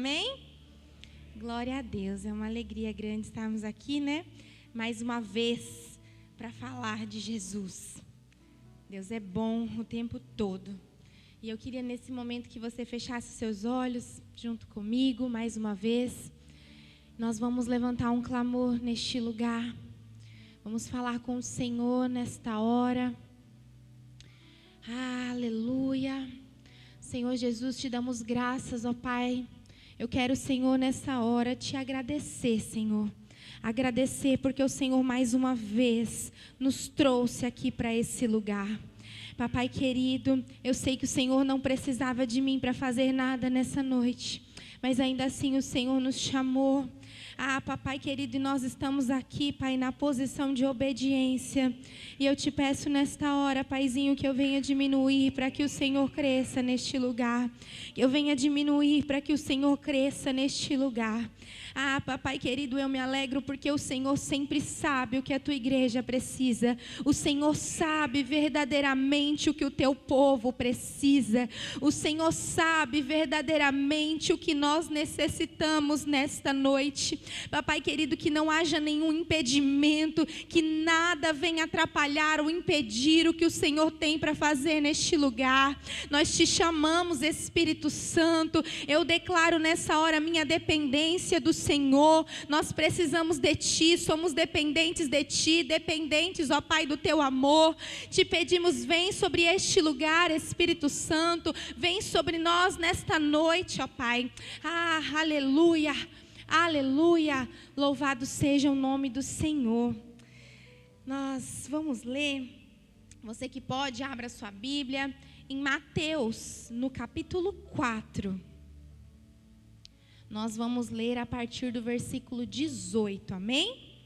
Amém? Glória a Deus, é uma alegria grande estarmos aqui, né? Mais uma vez para falar de Jesus. Deus é bom o tempo todo. E eu queria nesse momento que você fechasse seus olhos junto comigo, mais uma vez. Nós vamos levantar um clamor neste lugar. Vamos falar com o Senhor nesta hora. Aleluia. Senhor Jesus, te damos graças, ó Pai. Eu quero, Senhor, nessa hora te agradecer, Senhor. Agradecer porque o Senhor mais uma vez nos trouxe aqui para esse lugar. Papai querido, eu sei que o Senhor não precisava de mim para fazer nada nessa noite. Mas ainda assim o Senhor nos chamou. Papai querido, e nós estamos aqui, Pai, na posição de obediência. E eu te peço nesta hora, Paizinho, que eu venha diminuir para que o Senhor cresça neste lugar. Que eu venha diminuir para que o Senhor cresça neste lugar. Papai querido, eu me alegro porque o Senhor sempre sabe o que a tua igreja precisa. O Senhor sabe verdadeiramente o que o teu povo precisa. O Senhor sabe verdadeiramente o que nós necessitamos nesta noite. Papai querido, que não haja nenhum impedimento, que nada venha atrapalhar ou impedir o que o Senhor tem para fazer neste lugar. Nós te chamamos, Espírito Santo. Eu declaro nessa hora minha dependência do Senhor. Nós precisamos de Ti, somos dependentes de Ti, dependentes, ó Pai, do Teu amor. Te pedimos, vem sobre este lugar, Espírito Santo, vem sobre nós nesta noite, ó Pai. Aleluia. Aleluia, louvado seja o nome do Senhor. Nós vamos ler, você que pode, abra sua Bíblia, em Mateus, no capítulo 4. Nós vamos ler a partir do versículo 18, amém?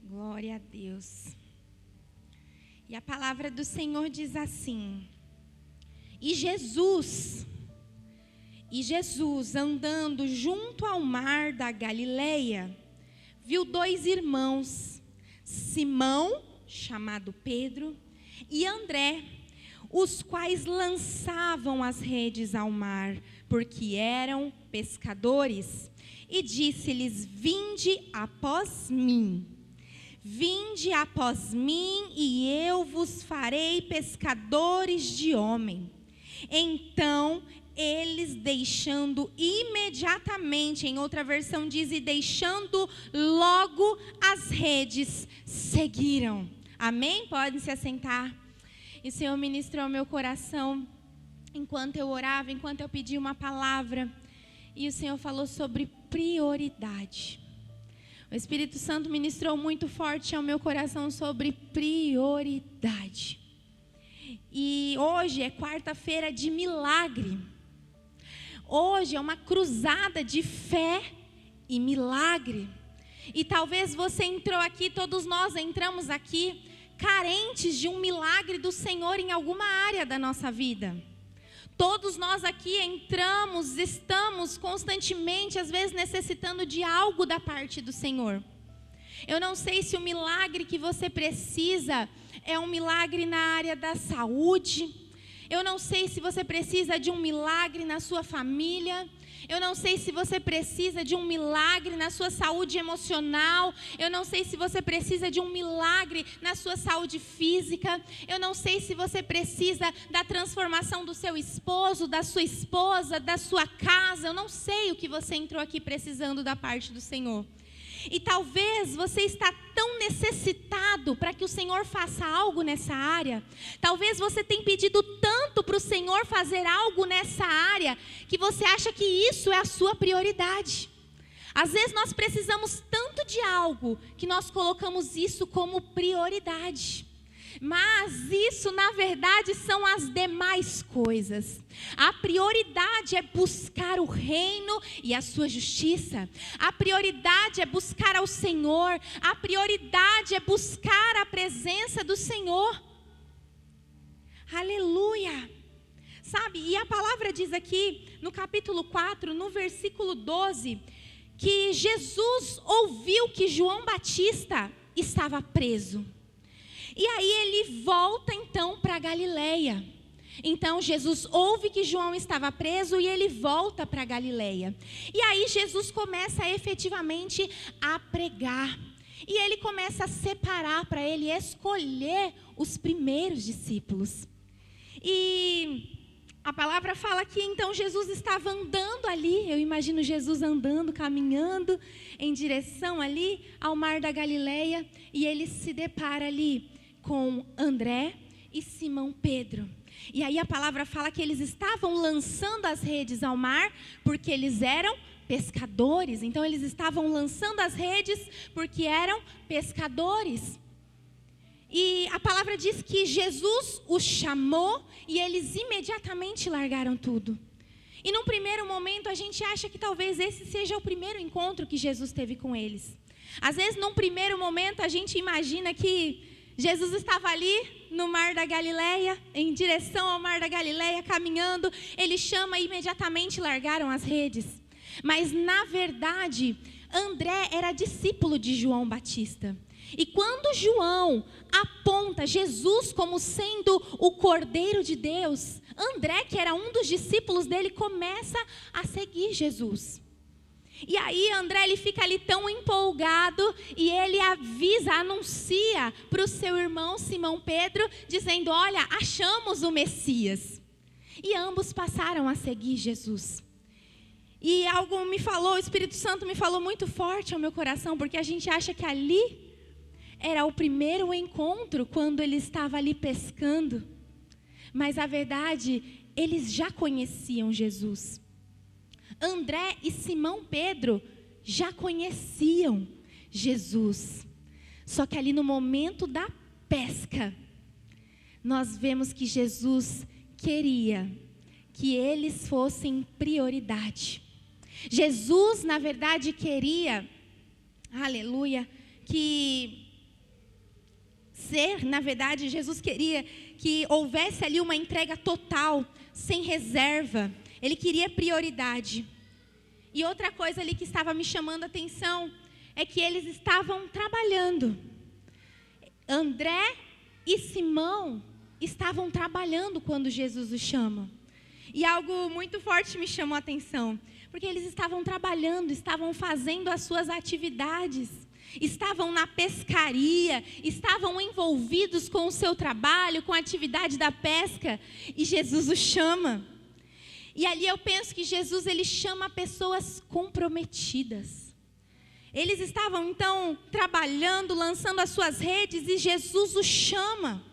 Glória a Deus. E a palavra do Senhor diz assim: E Jesus, andando junto ao mar da Galileia, viu dois irmãos, Simão, chamado Pedro, e André, os quais lançavam as redes ao mar, porque eram pescadores. E disse-lhes: Vinde após mim. Vinde após mim, e eu vos farei pescadores de homem. Então, eles deixando imediatamente, em outra versão diz, e deixando logo as redes, seguiram. Amém? Podem se assentar. E o Senhor ministrou ao meu coração, enquanto eu orava, enquanto eu pedi uma palavra. E o Senhor falou sobre prioridade. O Espírito Santo ministrou muito forte ao meu coração sobre prioridade. E hoje é quarta-feira de milagre. Hoje é uma cruzada de fé e milagre. E talvez você entrou aqui, todos nós entramos aqui, carentes de um milagre do Senhor em alguma área da nossa vida. Todos nós aqui entramos, estamos constantemente, às vezes necessitando de algo da parte do Senhor. Eu não sei se o milagre que você precisa é um milagre na área da saúde. Eu não sei se você precisa de um milagre na sua família. Eu não sei se você precisa de um milagre na sua saúde emocional. Eu não sei se você precisa de um milagre na sua saúde física. Eu não sei se você precisa da transformação do seu esposo, da sua esposa, da sua casa. Eu não sei o que você entrou aqui precisando da parte do Senhor. E talvez você está tão necessitado para que o Senhor faça algo nessa área. Talvez você tenha pedido tanto para o Senhor fazer algo nessa área, que você acha que isso é a sua prioridade. Às vezes nós precisamos tanto de algo, que nós colocamos isso como prioridade. Mas isso, na verdade, são as demais coisas. A prioridade é buscar o reino e a sua justiça. A prioridade é buscar ao Senhor. A prioridade é buscar a presença do Senhor. Aleluia! Sabe, e a palavra diz aqui, no capítulo 4, no versículo 12, que Jesus ouviu que João Batista estava preso. E aí ele volta então para Galileia. Então Jesus ouve que João estava preso e ele volta para Galileia. E aí Jesus começa efetivamente a pregar. E ele começa a separar para ele escolher os primeiros discípulos. E a palavra fala que então Jesus estava andando ali. Eu imagino Jesus andando, caminhando em direção ali ao mar da Galileia. E ele se depara ali com André e Simão Pedro. E aí a palavra fala que eles estavam lançando as redes ao mar porque eles eram pescadores. Então eles estavam lançando as redes porque eram pescadores. E a palavra diz que Jesus os chamou e eles imediatamente largaram tudo. E num primeiro momento a gente acha que talvez esse seja o primeiro encontro que Jesus teve com eles. Às vezes num primeiro momento a gente imagina que Jesus estava ali no mar da Galileia, em direção ao mar da Galileia, caminhando. Ele chama e imediatamente largaram as redes. Mas na verdade, André era discípulo de João Batista. E quando João aponta Jesus como sendo o Cordeiro de Deus, André, que era um dos discípulos dele, começa a seguir Jesus. E aí André, ele fica ali tão empolgado e ele anuncia para o seu irmão Simão Pedro, dizendo: olha, achamos o Messias. E ambos passaram a seguir Jesus. E algo me falou, o Espírito Santo me falou muito forte ao meu coração, porque a gente acha que ali era o primeiro encontro, quando ele estava ali pescando. Mas a verdade, eles já conheciam Jesus. André e Simão Pedro já conheciam Jesus. Só que ali no momento da pesca, nós vemos que Jesus queria que eles fossem prioridade. Jesus, na verdade, queria, aleluia, Jesus queria que houvesse ali uma entrega total, sem reserva. Ele queria prioridade. E outra coisa ali que estava me chamando a atenção é que eles estavam trabalhando. André e Simão estavam trabalhando quando Jesus os chama. E algo muito forte me chamou a atenção, porque eles estavam trabalhando, estavam fazendo as suas atividades, estavam na pescaria, estavam envolvidos com o seu trabalho, com a atividade da pesca, e Jesus os chama. E ali eu penso que Jesus, ele chama pessoas comprometidas. Eles estavam então trabalhando, lançando as suas redes, e Jesus os chama.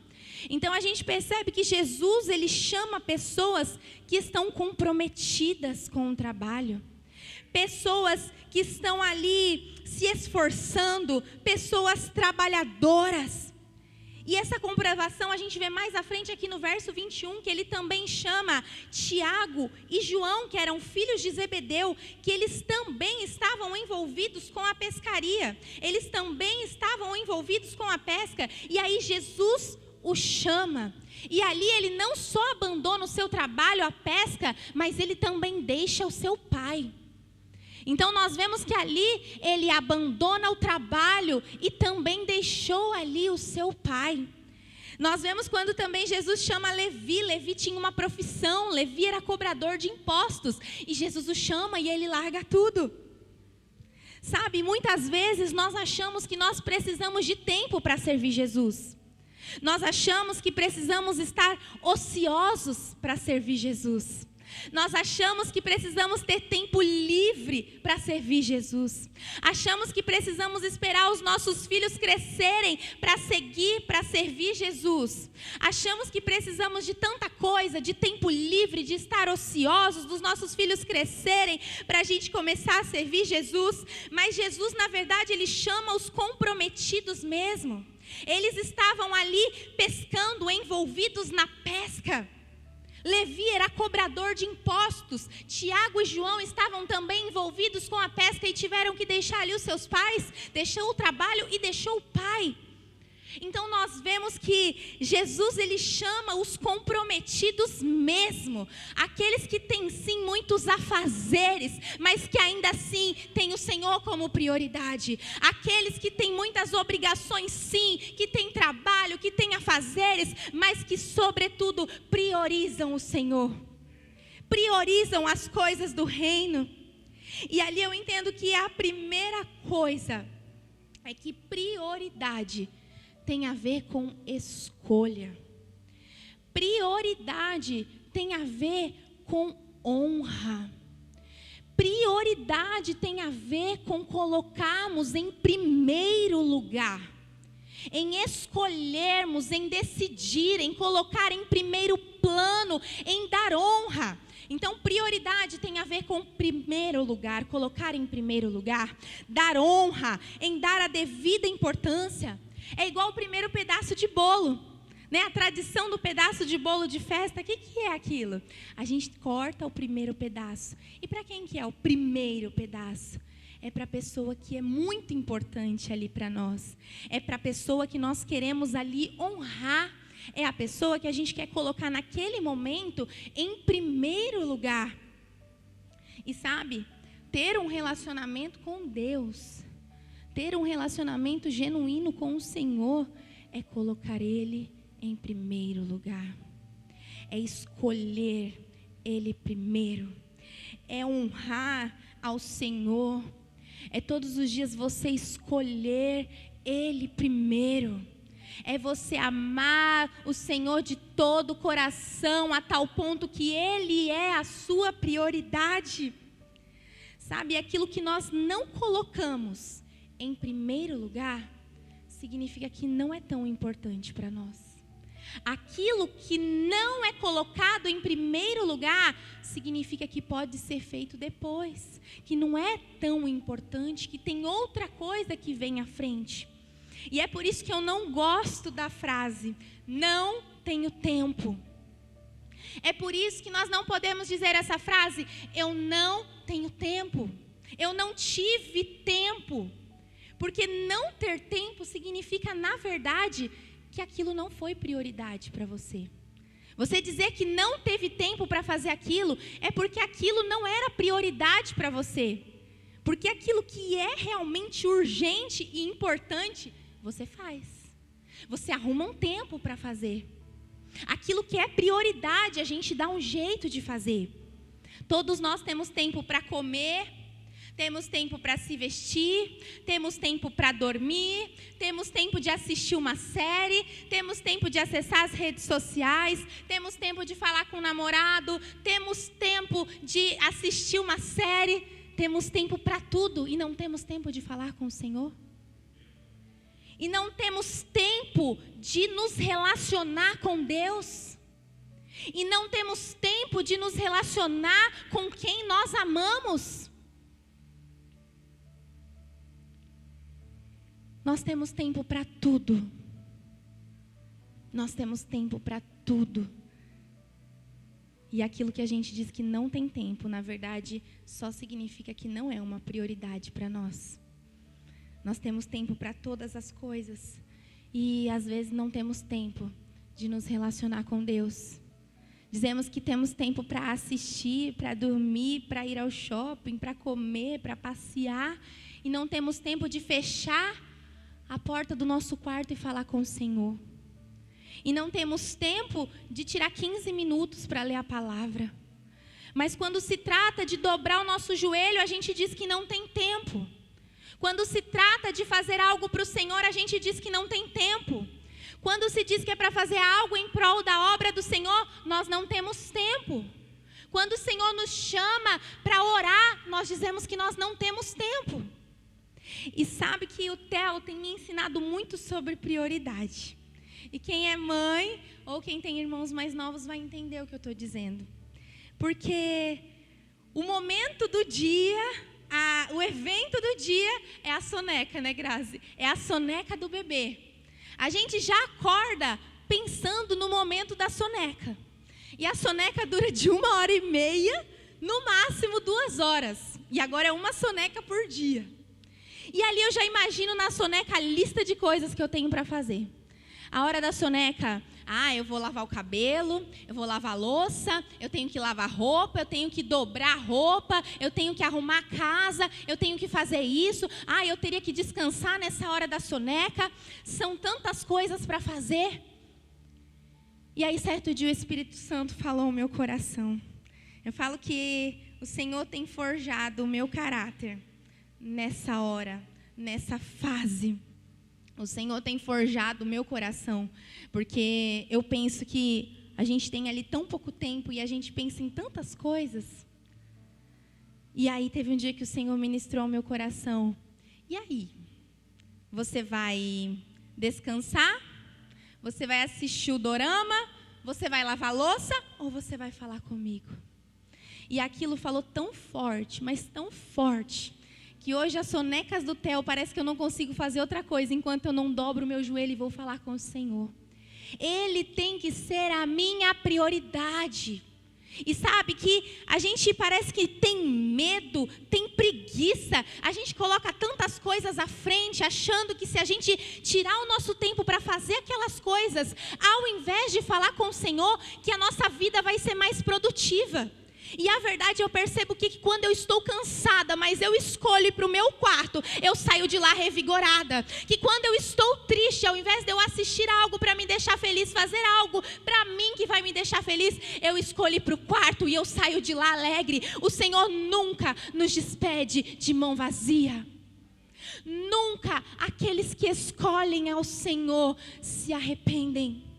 Então a gente percebe que Jesus, ele chama pessoas que estão comprometidas com o trabalho. Pessoas que estão ali se esforçando, pessoas trabalhadoras. E essa comprovação a gente vê mais à frente aqui no verso 21, que ele também chama Tiago e João, que eram filhos de Zebedeu, que eles também estavam envolvidos com a pescaria. Eles também estavam envolvidos com a pesca. E aí Jesus o chama. E ali ele não só abandona o seu trabalho, a pesca, mas ele também deixa o seu pai. Então nós vemos que ali ele abandona o trabalho e também deixou ali o seu pai. Nós vemos quando também Jesus chama Levi. Levi tinha uma profissão, Levi era cobrador de impostos. E Jesus o chama e ele larga tudo. Sabe, muitas vezes nós achamos que nós precisamos de tempo para servir Jesus. Nós achamos que precisamos estar ociosos para servir Jesus. Nós achamos que precisamos ter tempo livre para servir Jesus. Achamos que precisamos esperar os nossos filhos crescerem para servir Jesus. Achamos que precisamos de tanta coisa, de tempo livre, de estar ociosos, dos nossos filhos crescerem para a gente começar a servir Jesus. Mas Jesus, na verdade, ele chama os comprometidos mesmo. Eles estavam ali pescando, envolvidos na pesca. Levi era cobrador de impostos. Tiago e João estavam também envolvidos com a pesca e tiveram que deixar ali os seus pais. Deixou o trabalho e deixou o pai. Então nós vemos que Jesus, ele chama os comprometidos mesmo, aqueles que têm sim muitos afazeres, mas que ainda assim têm o Senhor como prioridade, aqueles que têm muitas obrigações sim, que têm trabalho, que têm afazeres, mas que sobretudo priorizam o Senhor, priorizam as coisas do reino. E ali eu entendo que a primeira coisa é que prioridade tem a ver com escolha. Prioridade tem a ver com honra. Prioridade tem a ver com colocarmos em primeiro lugar, em escolhermos, em decidir, em colocar em primeiro plano, em dar honra. Então, prioridade tem a ver com primeiro lugar, colocar em primeiro lugar, dar honra, em dar a devida importância. É igual o primeiro pedaço de bolo, né? A tradição do pedaço de bolo de festa, o que é aquilo? A gente corta o primeiro pedaço. E para quem que é o primeiro pedaço? É para a pessoa que é muito importante ali para nós. É para a pessoa que nós queremos ali honrar. É a pessoa que a gente quer colocar naquele momento em primeiro lugar. E sabe, ter um relacionamento com Deus, ter um relacionamento genuíno com o Senhor, é colocar Ele em primeiro lugar. É escolher Ele primeiro. É honrar ao Senhor. É todos os dias você escolher Ele primeiro. É você amar o Senhor de todo o coração, a tal ponto que Ele é a sua prioridade. Sabe, aquilo que nós não colocamos em primeiro lugar, significa que não é tão importante para nós. Aquilo que não é colocado em primeiro lugar, significa que pode ser feito depois, que não é tão importante, que tem outra coisa que vem à frente. E é por isso que eu não gosto da frase, não tenho tempo. É por isso que nós não podemos dizer essa frase, eu não tenho tempo, eu não tive tempo. Porque não ter tempo significa, na verdade, que aquilo não foi prioridade para você. Você dizer que não teve tempo para fazer aquilo, é porque aquilo não era prioridade para você. Porque aquilo que é realmente urgente e importante, você faz. Você arruma um tempo para fazer. Aquilo que é prioridade, a gente dá um jeito de fazer. Todos nós temos tempo para comer, temos tempo para se vestir, temos tempo para dormir, temos tempo de assistir uma série, temos tempo de acessar as redes sociais, temos tempo de falar com o namorado, temos tempo de assistir uma série, temos tempo para tudo e não temos tempo de falar com o Senhor. E não temos tempo de nos relacionar com Deus. E não temos tempo de nos relacionar com quem nós amamos. Nós temos tempo para tudo. Nós temos tempo para tudo. E aquilo que a gente diz que não tem tempo, na verdade, só significa que não é uma prioridade para nós. Nós temos tempo para todas as coisas. E às vezes não temos tempo de nos relacionar com Deus. Dizemos que temos tempo para assistir, para dormir, para ir ao shopping, para comer, para passear. E não temos tempo de fechar a porta do nosso quarto e falar com o Senhor. E não temos tempo de tirar 15 minutos para ler a palavra. Mas quando se trata de dobrar o nosso joelho, a gente diz que não tem tempo. Quando se trata de fazer algo para o Senhor, a gente diz que não tem tempo. Quando se diz que é para fazer algo em prol da obra do Senhor, nós não temos tempo. Quando o Senhor nos chama para orar, nós dizemos que nós não temos tempo. E sabe que o Theo tem me ensinado muito sobre prioridade. E quem é mãe ou quem tem irmãos mais novos vai entender o que eu estou dizendo. Porque o momento do dia, o evento do dia é a soneca, né, Grazi? É a soneca do bebê. A gente já acorda pensando no momento da soneca. E a soneca dura de 1h30, no máximo 2 horas. E agora é uma soneca por dia. E ali eu já imagino na soneca a lista de coisas que eu tenho para fazer. A hora da soneca, eu vou lavar o cabelo, eu vou lavar a louça, eu tenho que lavar roupa, eu tenho que dobrar roupa, eu tenho que arrumar a casa, eu tenho que fazer isso. Eu teria que descansar nessa hora da soneca. São tantas coisas para fazer. E aí, certo dia, o Espírito Santo falou ao meu coração. Eu falo que o Senhor tem forjado o meu caráter nessa hora, nessa fase. O Senhor tem forjado o meu coração, porque eu penso que a gente tem ali tão pouco tempo e a gente pensa em tantas coisas. E aí teve um dia que o Senhor ministrou ao meu coração. E aí? Você vai descansar? Você vai assistir o dorama? Você vai lavar a louça? Ou você vai falar comigo? E aquilo falou tão forte, mas tão forte, que hoje as sonecas do Theo parece que eu não consigo fazer outra coisa enquanto eu não dobro o meu joelho e vou falar com o Senhor. Ele tem que ser a minha prioridade. E sabe que a gente parece que tem medo, tem preguiça. A gente coloca tantas coisas à frente, achando que se a gente tirar o nosso tempo para fazer aquelas coisas, ao invés de falar com o Senhor, que a nossa vida vai ser mais produtiva. E a verdade, eu percebo que quando eu estou cansada, mas eu escolho ir para o meu quarto, eu saio de lá revigorada. Que quando eu estou triste, ao invés de eu assistir algo para me deixar feliz, fazer algo para mim que vai me deixar feliz, eu escolho ir para o quarto e eu saio de lá alegre. O Senhor nunca nos despede de mão vazia. Nunca aqueles que escolhem ao Senhor se arrependem.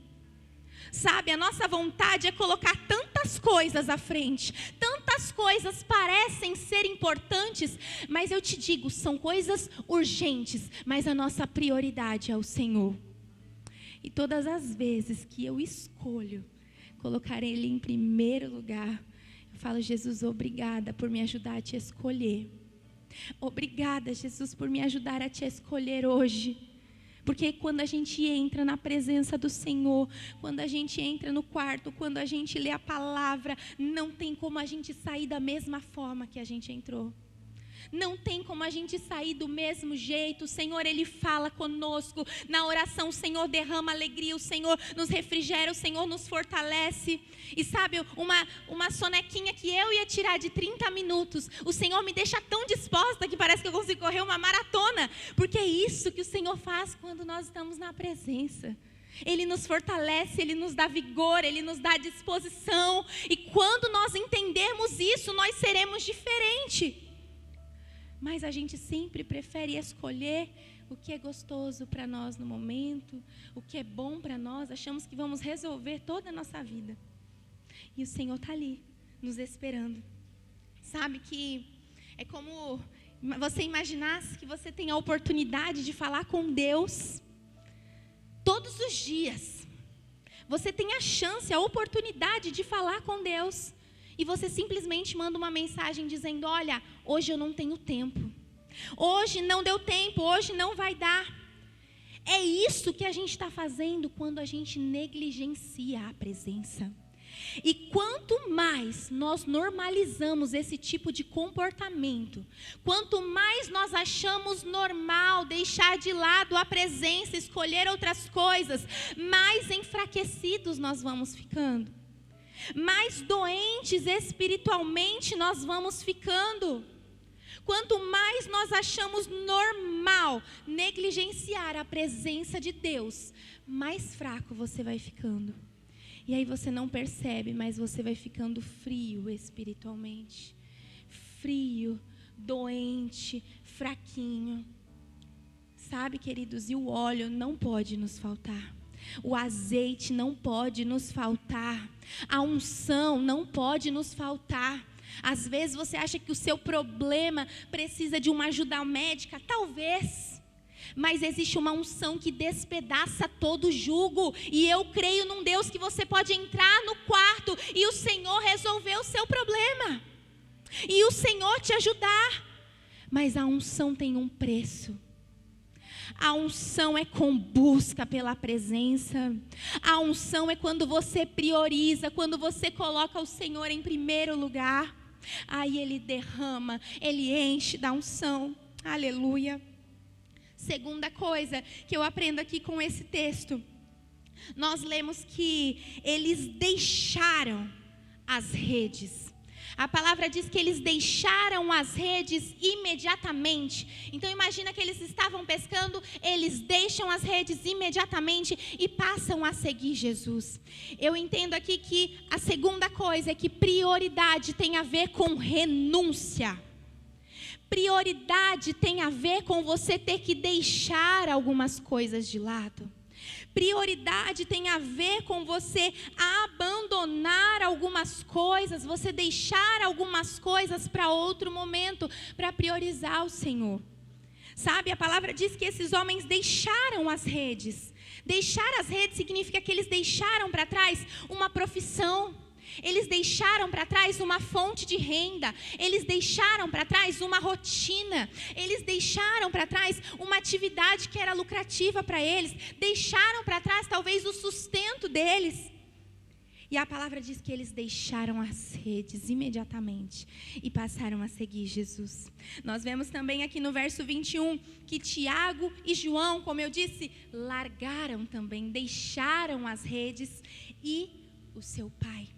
Sabe, a nossa vontade é colocar tantas coisas à frente, tantas coisas parecem ser importantes, mas eu te digo, são coisas urgentes, mas a nossa prioridade é o Senhor. E todas as vezes que eu escolho colocar Ele em primeiro lugar, eu falo, Jesus, obrigada por me ajudar a te escolher. Obrigada, Jesus, por me ajudar a te escolher hoje. Porque quando a gente entra na presença do Senhor, quando a gente entra no quarto, quando a gente lê a palavra, não tem como a gente sair da mesma forma que a gente entrou. Não tem como a gente sair do mesmo jeito. O Senhor, Ele fala conosco. Na oração, o Senhor derrama alegria, o Senhor nos refrigera, o Senhor nos fortalece. E sabe, uma sonequinha que eu ia tirar de 30 minutos, o Senhor me deixa tão disposta que parece que eu consigo correr uma maratona. Porque é isso que o Senhor faz quando nós estamos na presença. Ele nos fortalece, Ele nos dá vigor, Ele nos dá disposição. E quando nós entendermos isso, nós seremos diferentes. Mas a gente sempre prefere escolher o que é gostoso para nós no momento, o que é bom para nós. Achamos que vamos resolver toda a nossa vida. E o Senhor está ali, nos esperando. Sabe que é como você imaginasse que você tem a oportunidade de falar com Deus todos os dias. Você tem a chance, a oportunidade de falar com Deus. E você simplesmente manda uma mensagem dizendo, olha, hoje eu não tenho tempo. Hoje não deu tempo, hoje não vai dar. É isso que a gente está fazendo quando a gente negligencia a presença. E quanto mais nós normalizamos esse tipo de comportamento, quanto mais nós achamos normal deixar de lado a presença, escolher outras coisas, mais enfraquecidos nós vamos ficando. Mais doentes espiritualmente nós vamos ficando. Quanto mais nós achamos normal negligenciar a presença de Deus, mais fraco você vai ficando. E aí você não percebe, mas você vai ficando frio espiritualmente. Frio, doente, fraquinho. Sabe, queridos, e o óleo não pode nos faltar. O azeite não pode nos faltar. A unção não pode nos faltar. Às vezes você acha que o seu problema precisa de uma ajuda médica, talvez. Mas existe uma unção que despedaça todo jugo. E eu creio num Deus que você pode entrar no quarto e o Senhor resolver o seu problema. E o Senhor te ajudar. Mas a unção tem um preço. A unção é com busca pela presença. A unção é quando você prioriza, quando você coloca o Senhor em primeiro lugar. Aí Ele derrama, Ele enche da unção. Aleluia. Segunda coisa que eu aprendo aqui com esse texto nós lemos que eles deixaram as redes. A palavra diz que eles deixaram as redes imediatamente. Então imagina que eles estavam pescando, eles deixam as redes imediatamente e passam a seguir Jesus. Eu entendo aqui que a segunda coisa é que prioridade tem a ver com renúncia. Prioridade tem a ver com você ter que deixar algumas coisas de lado. Prioridade tem a ver com você abandonar algumas coisas, você deixar algumas coisas para outro momento, para priorizar o Senhor. Sabe, a palavra diz que esses homens deixaram as redes. Deixar as redes significa que eles deixaram para trás uma profissão. Eles deixaram para trás uma fonte de renda, eles deixaram para trás uma rotina, eles deixaram para trás uma atividade que era lucrativa para eles, deixaram para trás talvez o sustento deles. E a palavra diz que eles deixaram as redes imediatamente e passaram a seguir Jesus. Nós vemos também aqui no verso 21 que Tiago e João, como eu disse, largaram também, deixaram as redes e o seu pai.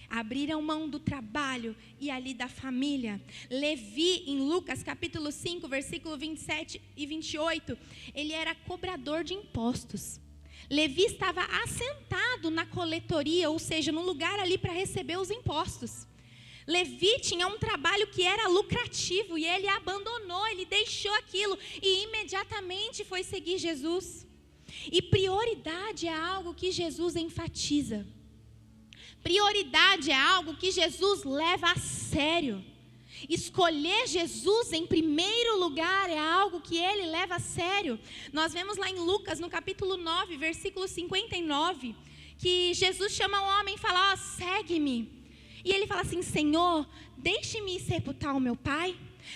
Abriram mão do trabalho e ali da família. Levi, em Lucas capítulo 5, versículo 27 e 28, ele era cobrador de impostos. Levi estava assentado na coletoria, ou seja, num lugar ali para receber os impostos. Levi tinha um trabalho que era lucrativo e ele abandonou, ele deixou aquilo e imediatamente foi seguir Jesus. E prioridade é algo que Jesus enfatiza. Prioridade é algo que Jesus leva a sério. Escolher Jesus em primeiro lugar é algo que ele leva a sério. Nós vemos lá em Lucas, no capítulo 9, versículo 59, que Jesus chama um homem e fala, segue-me. E ele fala assim, Senhor, deixe-me sepultar o meu pai.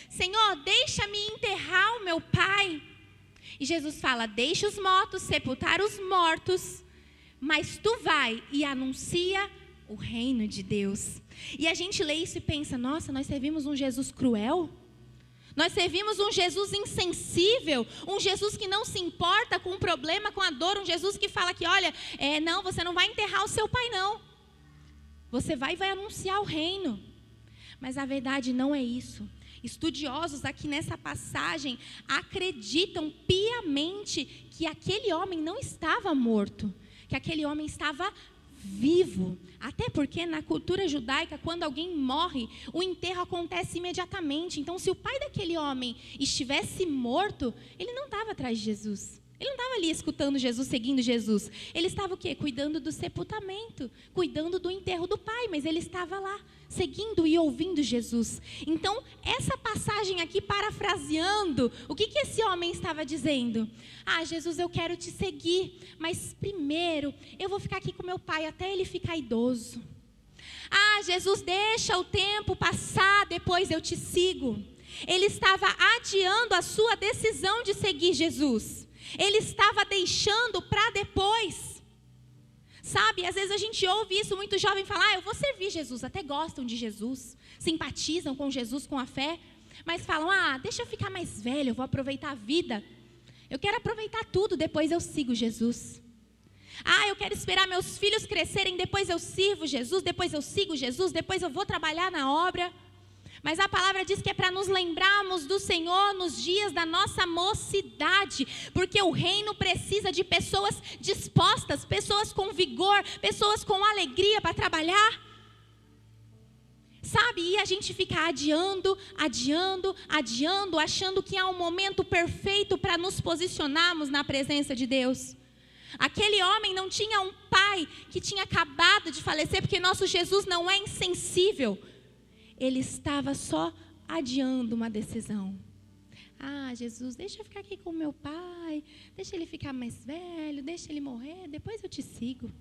Senhor, deixa-me enterrar o meu pai. E Jesus fala, deixa os mortos sepultar os mortos, mas tu vai e anuncia o reino de Deus. E a gente lê isso e pensa, nossa, nós servimos um Jesus cruel? Nós servimos um Jesus insensível, um Jesus que não se importa com o problema, com a dor, um Jesus que fala que, olha, não, você não vai enterrar o seu pai não. Você vai anunciar o reino. Mas a verdade não é isso. Estudiosos aqui nessa passagem acreditam piamente que aquele homem não estava morto, que aquele homem estava vivo. Até porque na cultura judaica, quando alguém morre, o enterro acontece imediatamente. Então, se o pai daquele homem estivesse morto, ele não estava atrás de Jesus. Ele não estava ali escutando Jesus, seguindo Jesus. Ele estava o quê? Cuidando do sepultamento, cuidando do enterro do pai, mas ele estava lá, seguindo e ouvindo Jesus. Então, essa passagem aqui, parafraseando, o que esse homem estava dizendo? Jesus, eu quero te seguir, mas primeiro eu vou ficar aqui com meu pai até ele ficar idoso. Jesus, deixa o tempo passar, depois eu te sigo. Ele estava adiando a sua decisão de seguir Jesus. Ele estava deixando para depois. Sabe, às vezes a gente ouve isso, muito jovem falar, eu vou servir Jesus, até gostam de Jesus, simpatizam com Jesus, com a fé, mas falam, deixa eu ficar mais velho, eu vou aproveitar a vida, eu quero aproveitar tudo, depois eu sigo Jesus. Eu quero esperar meus filhos crescerem, depois eu sirvo Jesus, depois eu sigo Jesus, depois eu vou trabalhar na obra. Mas a palavra diz que é para nos lembrarmos do Senhor nos dias da nossa mocidade, porque o reino precisa de pessoas dispostas, pessoas com vigor, pessoas com alegria para trabalhar. Sabe, e a gente fica adiando, achando que há um momento perfeito para nos posicionarmos na presença de Deus. Aquele homem não tinha um pai que tinha acabado de falecer, porque nosso Jesus não é insensível. Ele estava só adiando uma decisão. Jesus, deixa eu ficar aqui com meu pai, deixa ele ficar mais velho, deixa ele morrer, depois eu te sigo.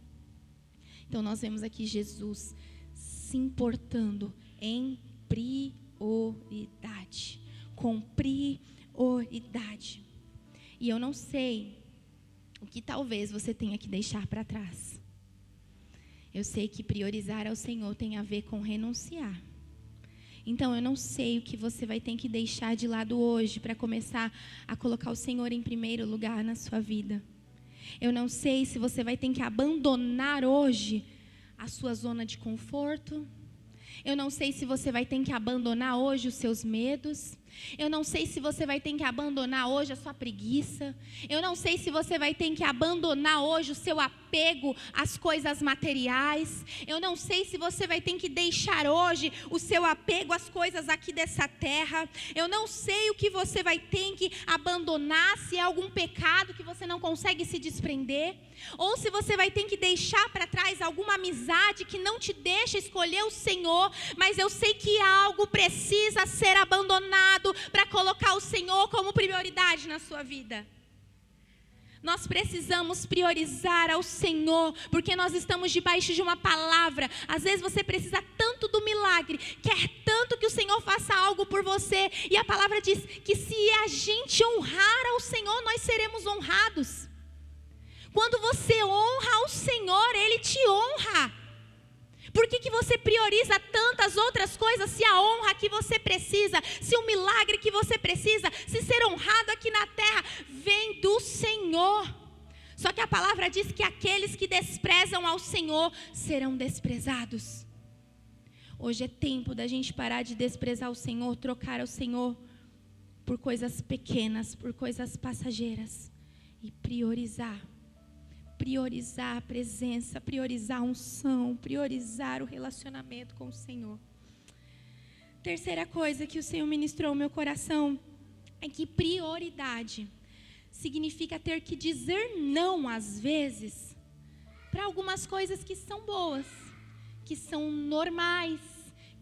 Então nós vemos aqui Jesus se importando em prioridade, com prioridade. E eu não sei o que talvez você tenha que deixar para trás. Eu sei que priorizar ao Senhor tem a ver com renunciar. Então, eu não sei o que você vai ter que deixar de lado hoje para começar a colocar o Senhor em primeiro lugar na sua vida. Eu não sei se você vai ter que abandonar hoje a sua zona de conforto. Eu não sei se você vai ter que abandonar hoje os seus medos. Eu não sei se você vai ter que abandonar hoje a sua preguiça. Eu não sei se você vai ter que abandonar hoje o seu apego às coisas materiais. Eu não sei se você vai ter que deixar hoje o seu apego às coisas aqui dessa terra. Eu não sei o que você vai ter que abandonar, se é algum pecado que você não consegue se desprender. Ou se você vai ter que deixar para trás alguma amizade que não te deixa escolher o Senhor. Mas eu sei que algo precisa ser abandonado para colocar o Senhor como prioridade na sua vida. Nós precisamos priorizar ao Senhor, porque nós estamos debaixo de uma palavra. Às vezes você precisa tanto do milagre, quer tanto que o Senhor faça algo por você. E a palavra diz que se a gente honrar ao Senhor, nós seremos honrados. Quando você honra ao Senhor, Ele te honra. Por que você prioriza tantas outras coisas, se a honra que você precisa, se o milagre que você precisa, se ser honrado aqui na terra, vem do Senhor? Só que a palavra diz que aqueles que desprezam ao Senhor serão desprezados. Hoje é tempo da gente parar de desprezar o Senhor, trocar o Senhor por coisas pequenas, por coisas passageiras e priorizar a presença, priorizar a unção, priorizar o relacionamento com o Senhor. Terceira coisa que o Senhor ministrou ao meu coração é que prioridade significa ter que dizer não às vezes para algumas coisas que são boas, que são normais,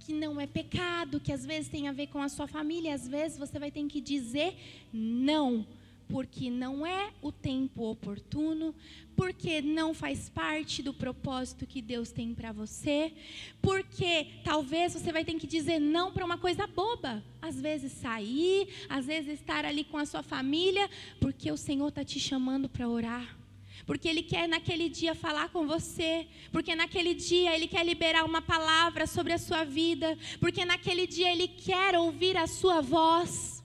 que não é pecado, que às vezes tem a ver com a sua família. Às vezes você vai ter que dizer não, porque não é o tempo oportuno, porque não faz parte do propósito que Deus tem para você, porque talvez você vai ter que dizer não para uma coisa boba, às vezes sair, às vezes estar ali com a sua família, porque o Senhor está te chamando para orar, porque Ele quer naquele dia falar com você, porque naquele dia Ele quer liberar uma palavra sobre a sua vida, porque naquele dia Ele quer ouvir a sua voz.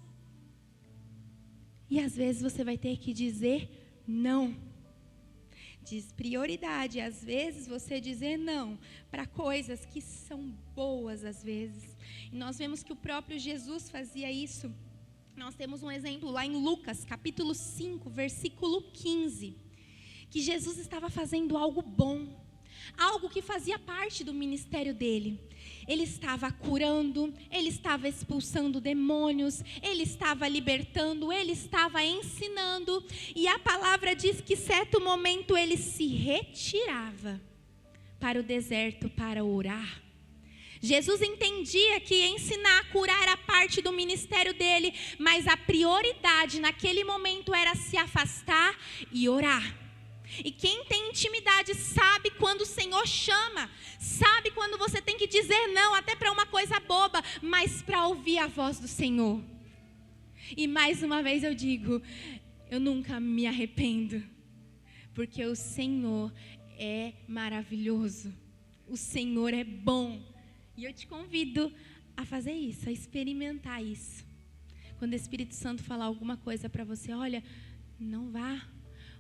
E às vezes você vai ter que dizer não. Diz prioridade. Às vezes você dizer não para coisas que são boas às vezes. E nós vemos que o próprio Jesus fazia isso. Nós temos um exemplo lá em Lucas, capítulo 5, versículo 15. Que Jesus estava fazendo algo bom. Algo que fazia parte do ministério dele. Ele estava curando, ele estava expulsando demônios, ele estava libertando, ele estava ensinando. E a palavra diz que certo momento ele se retirava para o deserto para orar. Jesus entendia que ensinar, curar era parte do ministério dele, mas a prioridade naquele momento era se afastar e orar. E quem tem intimidade sabe quando o Senhor chama, sabe quando você tem que dizer não, até para uma coisa boba, mas para ouvir a voz do Senhor. E mais uma vez eu digo, eu nunca me arrependo, porque o Senhor é maravilhoso, o Senhor é bom. E eu te convido a fazer isso, a experimentar isso. Quando o Espírito Santo falar alguma coisa para você, olha, não vá.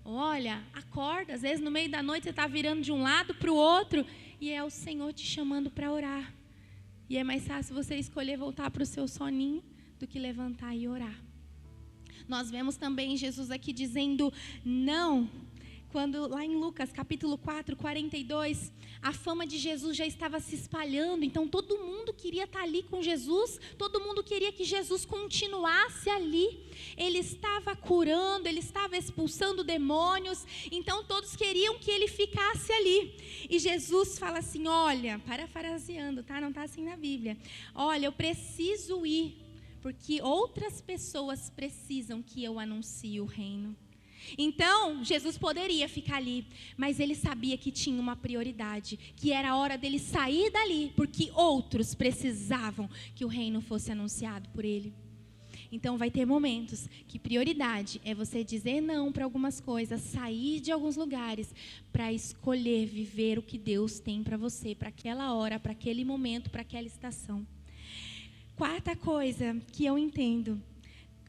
Olha, acorda, às vezes no meio da noite você está virando de um lado para o outro e é o Senhor te chamando para orar. E é mais fácil você escolher voltar para o seu soninho do que levantar e orar. Nós vemos também Jesus aqui dizendo não, quando lá em Lucas capítulo 4, 42, a fama de Jesus já estava se espalhando, então todo mundo queria estar ali com Jesus, todo mundo queria que Jesus continuasse ali. Ele estava curando, ele estava expulsando demônios, então todos queriam que ele ficasse ali. E Jesus fala assim, olha, parafraseando, tá? Não está assim na Bíblia. Olha, eu preciso ir, porque outras pessoas precisam que eu anuncie o reino. Então, Jesus poderia ficar ali, mas ele sabia que tinha uma prioridade, que era a hora dele sair dali, porque outros precisavam que o reino fosse anunciado por ele. Então, vai ter momentos que prioridade é você dizer não para algumas coisas, sair de alguns lugares, para escolher viver o que Deus tem para você, para aquela hora, para aquele momento, para aquela estação. Quarta coisa que eu entendo,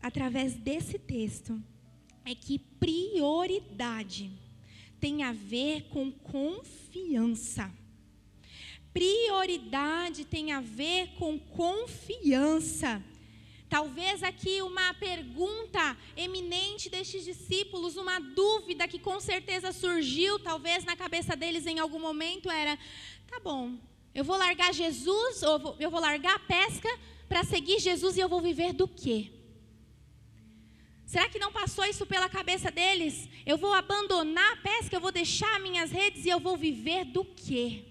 através desse texto, é que prioridade tem a ver com confiança. Prioridade tem a ver com confiança. Talvez aqui uma pergunta eminente destes discípulos, uma dúvida que com certeza surgiu, talvez na cabeça deles em algum momento era: tá bom, eu vou largar Jesus, ou eu vou largar a pesca para seguir Jesus e eu vou viver do quê? Será que não passou isso pela cabeça deles? Eu vou abandonar a pesca, eu vou deixar minhas redes e eu vou viver do quê?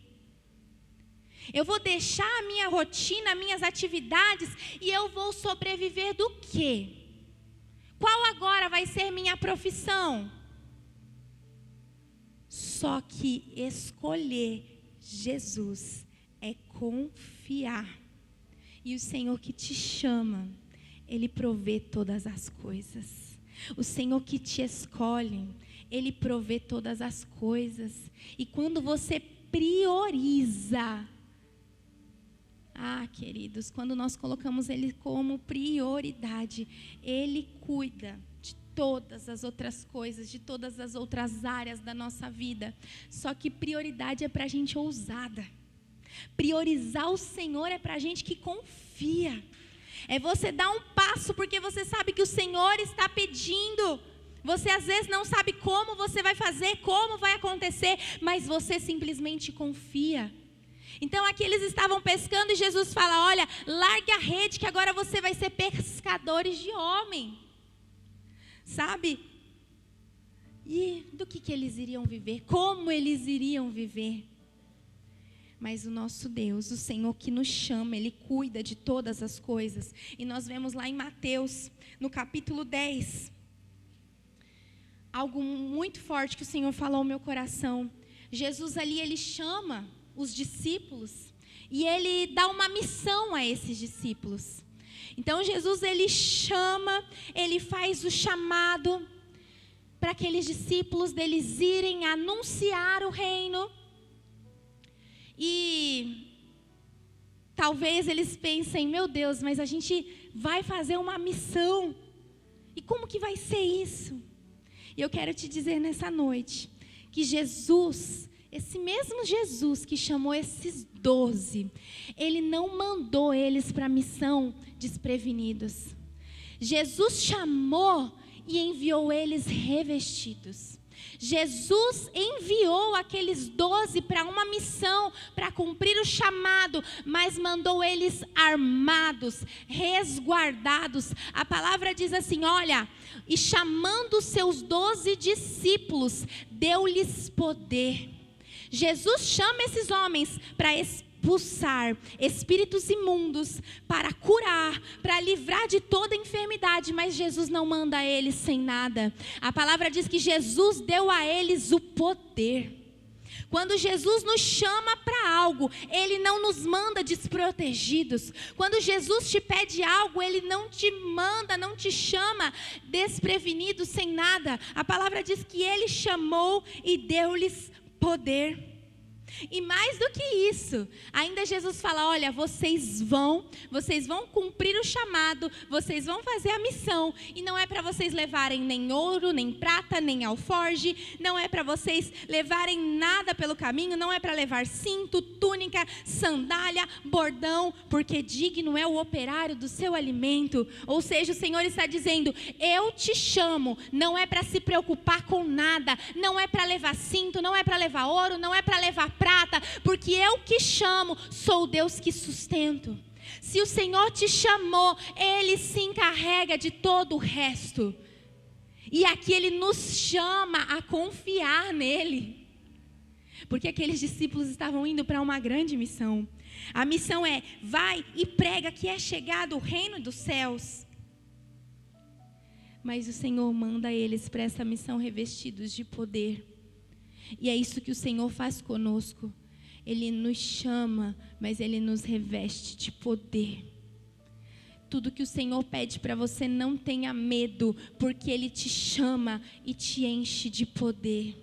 Eu vou deixar a minha rotina, minhas atividades e eu vou sobreviver do quê? Qual agora vai ser minha profissão? Só que escolher Jesus é confiar. E o Senhor que te chama, Ele provê todas as coisas. O Senhor que te escolhe, Ele provê todas as coisas. E quando você prioriza, queridos, quando nós colocamos Ele como prioridade, Ele cuida de todas as outras coisas, de todas as outras áreas da nossa vida. Só que prioridade é para gente ousada. Priorizar o Senhor é para gente que confia. É você dar um passo porque você sabe que o Senhor está pedindo. Você às vezes não sabe como você vai fazer, como vai acontecer, mas você simplesmente confia. Então aqui eles estavam pescando e Jesus fala: olha, largue a rede que agora você vai ser pescadores de homem. Sabe? E do que eles iriam viver? Como eles iriam viver? Mas o nosso Deus, o Senhor que nos chama, Ele cuida de todas as coisas. E nós vemos lá em Mateus, no capítulo 10, algo muito forte que o Senhor falou ao meu coração. Jesus ali, Ele chama os discípulos e Ele dá uma missão a esses discípulos. Então Jesus, Ele chama, Ele faz o chamado para aqueles discípulos deles irem anunciar o reino. E talvez eles pensem: meu Deus, mas a gente vai fazer uma missão. E como que vai ser isso? E eu quero te dizer nessa noite que Jesus, esse mesmo Jesus que chamou esses 12, Ele não mandou eles para a missão desprevenidos. Jesus chamou e enviou eles revestidos. Jesus enviou aqueles 12 para uma missão, para cumprir o chamado, mas mandou eles armados, resguardados. A palavra diz assim: olha, e chamando os seus 12 discípulos, deu-lhes poder. Jesus chama esses homens para expulsar espíritos imundos, para curar, para livrar de toda enfermidade, mas Jesus não manda eles sem nada. A palavra diz que Jesus deu a eles o poder. Quando Jesus nos chama para algo, Ele não nos manda desprotegidos. Quando Jesus te pede algo, Ele não te manda, não te chama desprevenido, sem nada. A palavra diz que Ele chamou e deu-lhes poder. E mais do que isso, ainda Jesus fala: olha, vocês vão cumprir o chamado, vocês vão fazer a missão, e não é para vocês levarem nem ouro, nem prata, nem alforge, não é para vocês levarem nada pelo caminho, não é para levar cinto, túnica, sandália, bordão, porque digno é o operário do seu alimento. Ou seja, o Senhor está dizendo: eu te chamo, não é para se preocupar com nada, não é para levar cinto, não é para levar ouro, não é para levar prata, porque eu que chamo, sou o Deus que sustento. Se o Senhor te chamou, Ele se encarrega de todo o resto. E aqui Ele nos chama a confiar nele, porque aqueles discípulos estavam indo para uma grande missão. A missão é: vai e prega que é chegado o reino dos céus. Mas o Senhor manda eles para essa missão revestidos de poder. E é isso que o Senhor faz conosco. Ele nos chama, mas Ele nos reveste de poder. Tudo que o Senhor pede para você, não tenha medo, porque Ele te chama e te enche de poder.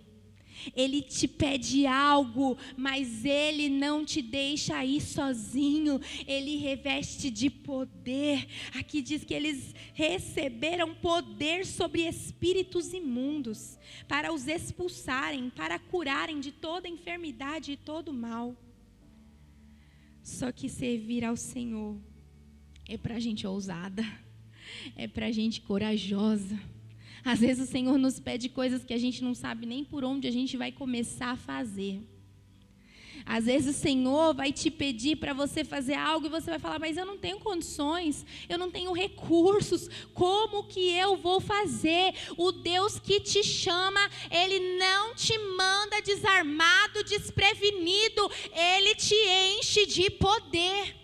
Ele te pede algo, mas Ele não te deixa ir sozinho. Ele reveste de poder. Aqui diz que eles receberam poder sobre espíritos imundos, para os expulsarem, para curarem de toda enfermidade e todo mal. Só que servir ao Senhor é para gente ousada, é para gente corajosa. Às vezes o Senhor nos pede coisas que a gente não sabe nem por onde a gente vai começar a fazer. Às vezes o Senhor vai te pedir para você fazer algo e você vai falar, mas eu não tenho condições, eu não tenho recursos, como que eu vou fazer? O Deus que te chama, Ele não te manda desarmado, desprevenido, Ele te enche de poder.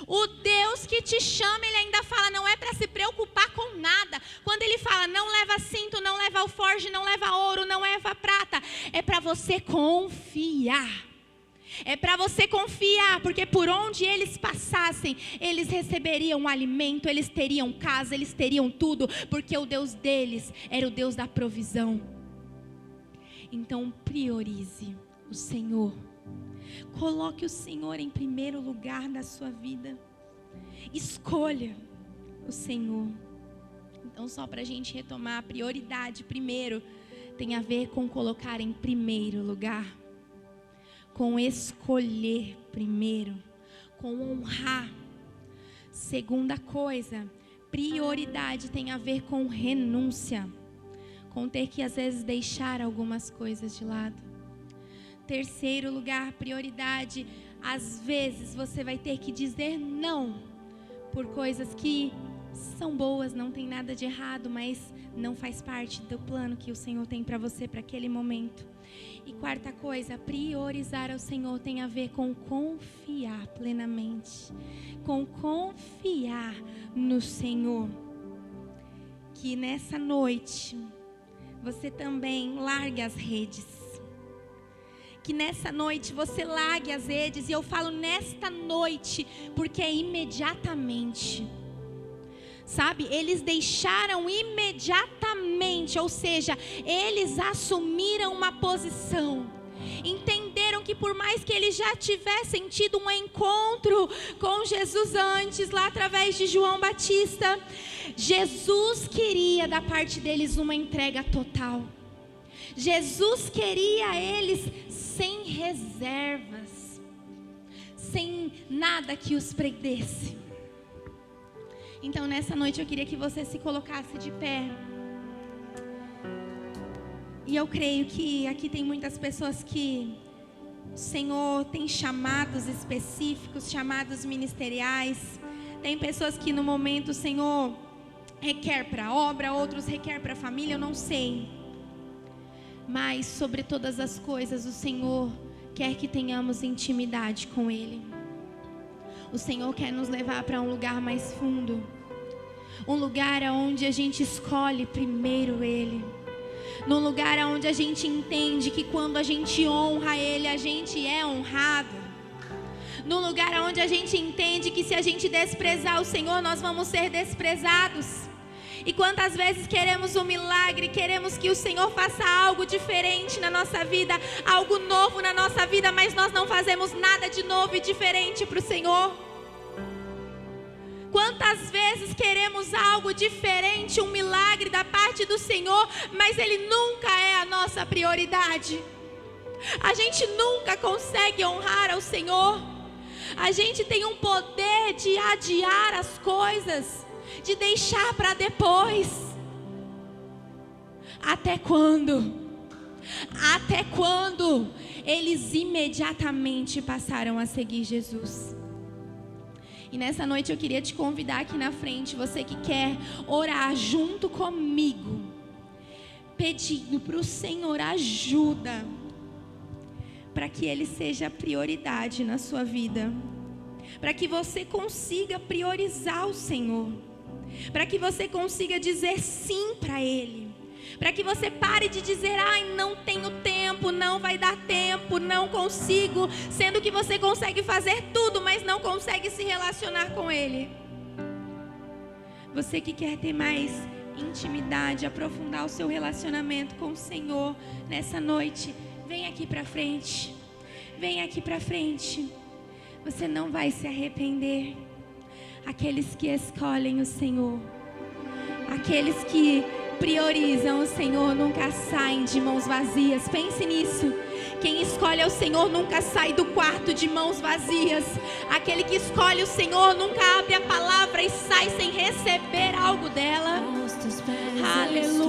O Deus que te chama, Ele ainda fala, não é para se preocupar com nada. Quando Ele fala, não leva cinto, não leva alforje, não leva ouro, não leva prata, é para você confiar. É para você confiar, porque por onde eles passassem, eles receberiam alimento, eles teriam casa, eles teriam tudo, porque o Deus deles era o Deus da provisão. Então priorize o Senhor. Coloque o Senhor em primeiro lugar da sua vida. Escolha o Senhor. Então, só para a gente retomar, a prioridade primeiro tem a ver com colocar em primeiro lugar, com escolher primeiro, com honrar. Segunda coisa, prioridade tem a ver com renúncia, com ter que às vezes deixar algumas coisas de lado. Terceiro lugar, prioridade, às vezes você vai ter que dizer não por coisas que são boas, não tem nada de errado, mas não faz parte do plano que o Senhor tem para você para aquele momento. E quarta coisa, priorizar ao Senhor tem a ver com confiar plenamente, com confiar no Senhor. Que nessa noite você também largue as redes. Que nessa noite você largue as redes, e eu falo nesta noite, porque é imediatamente. Sabe, eles deixaram imediatamente, ou seja, eles assumiram uma posição. Entenderam que por mais que eles já tivessem tido um encontro com Jesus antes, lá através de João Batista, Jesus queria da parte deles uma entrega total. Jesus queria eles sem reservas, sem nada que os prendesse. Então nessa noite eu queria que você se colocasse de pé. E eu creio que aqui tem muitas pessoas que o Senhor tem chamados específicos, chamados ministeriais. Tem pessoas que no momento o Senhor requer para a obra, outros requer para a família, eu não sei. Mas sobre todas as coisas o Senhor quer que tenhamos intimidade com Ele. O Senhor quer nos levar para um lugar mais fundo, um lugar onde a gente escolhe primeiro Ele, num lugar onde a gente entende que quando a gente honra Ele, a gente é honrado, num lugar onde a gente entende que se a gente desprezar o Senhor, nós vamos ser desprezados. E quantas vezes queremos um milagre, queremos que o Senhor faça algo diferente na nossa vida, algo novo na nossa vida, mas nós não fazemos nada de novo e diferente para o Senhor. Quantas vezes queremos algo diferente, um milagre da parte do Senhor, mas Ele nunca é a nossa prioridade. A gente nunca consegue honrar ao Senhor. A gente tem um poder de adiar as coisas, de deixar para depois. Até quando? Até quando? Eles imediatamente passaram a seguir Jesus. E nessa noite eu queria te convidar aqui na frente, você que quer orar junto comigo, pedindo para o Senhor ajuda, para que Ele seja a prioridade na sua vida, para que você consiga priorizar o Senhor, para que você consiga dizer sim para Ele, para que você pare de dizer, ai, não tenho tempo, não vai dar tempo, não consigo, sendo que você consegue fazer tudo, mas não consegue se relacionar com Ele. Você que quer ter mais intimidade, aprofundar o seu relacionamento com o Senhor nessa noite, vem aqui para frente. Vem aqui para frente. Você não vai se arrepender. Aqueles que escolhem o Senhor, aqueles que priorizam o Senhor nunca saem de mãos vazias. Pense nisso. Quem escolhe o Senhor nunca sai do quarto de mãos vazias. Aquele que escolhe o Senhor nunca abre a palavra e sai sem receber algo dela. Aleluia.